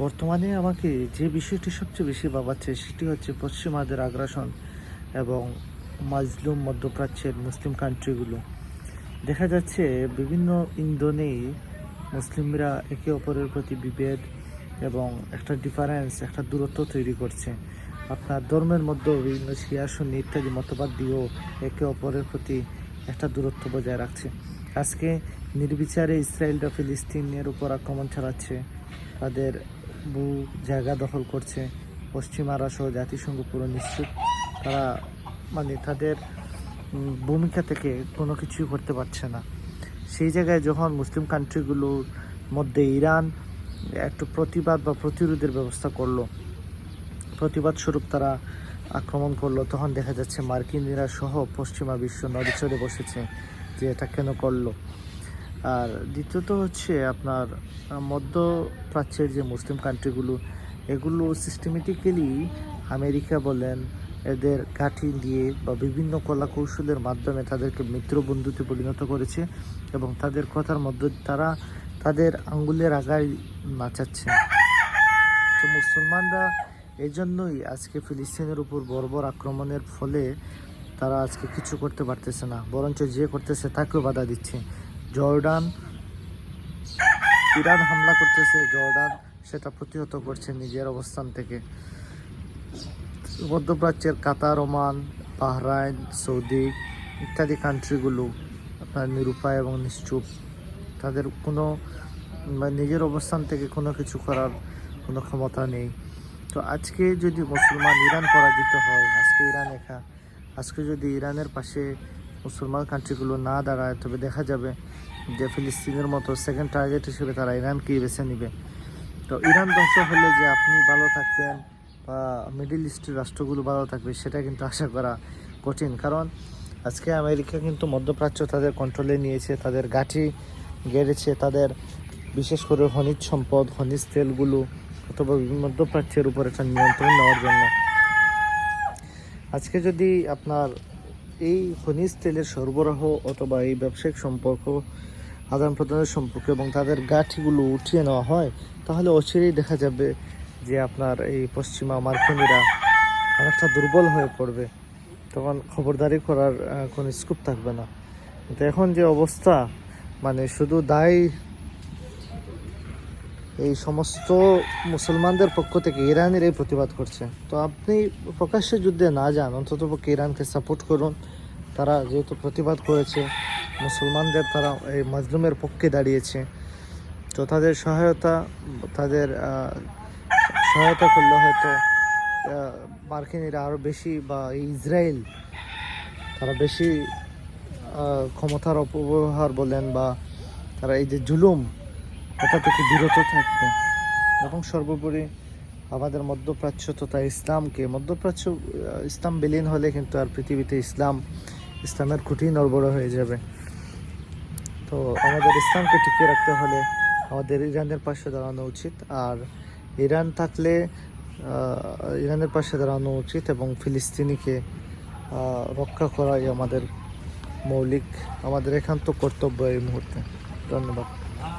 বর্তমানে আমাকে যে বিষয়টি সবচেয়ে বেশি ভাবাচ্ছে সেটি হচ্ছে পশ্চিমাদের আগ্রাসন এবং মাজলুম মধ্যপ্রাচ্যের মুসলিম কান্ট্রিগুলো। দেখা যাচ্ছে বিভিন্ন ইন্ধনেই মুসলিমরা একে অপরের প্রতি বিভেদ এবং একটা ডিফারেন্স, একটা দূরত্ব তৈরি করছে। আপনার ধর্মের মধ্যেও বিভিন্ন শিয়া সুন্নি ইত্যাদি মতবাদ দিয়েও একে অপরের প্রতি একটা দূরত্ব বজায় রাখছে। আজকে নির্বিচারে ইসরায়েলরা ফিলিস্তিনের উপর আক্রমণ চালাচ্ছে, তাদের বহু জায়গা দখল করছে। পশ্চিমারা সহ জাতিসংঘ পুরো নিশ্চুপ। তারা তাদের ভূমিকা থেকে কোনো কিছুই করতে পারছে না। সেই জায়গায় যখন মুসলিম কান্ট্রিগুলোর মধ্যে ইরান একটু প্রতিবাদ বা প্রতিরোধের ব্যবস্থা করলো, প্রতিবাদ স্বরূপ তারা আক্রমণ করলো, তখন দেখা যাচ্ছে মার্কিনীরা সহ পশ্চিমা বিশ্ব নড়েচড়ে বসেছে যে এটা কেন করলো। আর দ্বিতীয়ত হচ্ছে আপনার মধ্যপ্রাচ্যের যে মুসলিম কান্ট্রিগুলো, এগুলো সিস্টেমেটিক্যালি আমেরিকা বলেন এদের কাঠি দিয়ে বা বিভিন্ন কলা কৌশলের মাধ্যমে তাদেরকে মিত্র বন্ধুতে পরিণত করেছে এবং তাদের কথার মধ্যে তারা তাদের আঙ্গুলের আগায় নাচাচ্ছে। তো মুসলমানরা এই জন্যই আজকে ফিলিস্তিনের উপর বর্বর আক্রমণের ফলে তারা আজকে কিছু করতে পারতেছে না, বরঞ্চ যে করতেছে তাকেও বাধা দিচ্ছে। জর্ডান, ইরান হামলা করতেছে, জর্ডান সেটা প্রতিহত করছে নিজের অবস্থান থেকে। মধ্যপ্রাচ্যের কাতার, ওমান, বাহরাইন, সৌদি ইত্যাদি কান্ট্রিগুলো আপনার নিরুপায় এবং নিশ্চুপ। তাদের কোনো নিজের অবস্থান থেকে কোনো কিছু করার কোনো ক্ষমতা নেই। তো আজকে যদি মুসলমান ইরান পরাজিত হয়, আজকে যদি ইরানের পাশে মুসলমান কান্ট্রিগুলো না দাঁড়ায়, তবে দেখা যাবে যে ফিলিস্তিনের মতো সেকেন্ড টার্গেট হিসেবে তারা ইরানকেই বেছে নিবে। তো ইরান ধ্বংস হলে যে আপনি ভালো থাকবেন বা মিডল ইস্টের রাষ্ট্রগুলো ভালো থাকবে, সেটা কিন্তু আশা করা কঠিন। কারণ আজকে আমেরিকা কিন্তু মধ্যপ্রাচ্য তাদের কন্ট্রোলে নিয়েছে, তাদের গাঁঠি গেড়েছে, তাদের বিশেষ করে খনিজ সম্পদ, খনিজ তেলগুলো অথবা মধ্যপ্রাচ্যের উপর একটা নিয়ন্ত্রণ নেওয়ার জন্য। আজকে যদি আপনার এই খনিজ তেলের সরবরাহ অথবা এই ব্যবসায়িক সম্পর্ক, আদান প্রদানের সম্পর্ক এবং তাদের গাঁঠিগুলো উঠিয়ে নেওয়া হয়, তাহলে অচিরেই দেখা যাবে যে আপনার এই পশ্চিমা মার্কিনীরা অনেকটা দুর্বল হয়ে পড়বে। তখন খবরদারি করার কোনো স্কোপ থাকবে না। কিন্তু এখন যে অবস্থা, শুধু দায় এই সমস্ত মুসলমানদের পক্ষ থেকে ইরানের এই প্রতিবাদ করছে। তো আপনি প্রকাশ্যে যুদ্ধে না যান, অন্ততপক্ষে ইরানকে সাপোর্ট করুন। তারা যেহেতু প্রতিবাদ করেছে মুসলমানদের, তারা এই মাজলুমের পক্ষে দাঁড়িয়েছে, তো তাদের সহায়তা করলে হয়তো মার্কিনীরা আরও বেশি বা ইসরায়েল তারা বেশি ক্ষমতার অপব্যবহার বলেন বা তারা এই যে জুলুম, এটা থেকে বিরত থাকবে। এবং সর্বোপরি আমাদের মধ্যপ্রাচ্য তথা ইসলাম বিলীন হলে কিন্তু আর পৃথিবীতে ইসলামের খুঁটি নড়বড় হয়ে যাবে। তো আমাদের ইসলামকে টিকিয়ে রাখতে হলে আমাদের ইরানের পাশে দাঁড়ানো উচিত। আর ইরান থাকলে ইরানের পাশে দাঁড়ানো উচিত এবং ফিলিস্তিনিকে রক্ষা করাই আমাদের একান্ত কর্তব্য এই মুহূর্তে। ধন্যবাদ।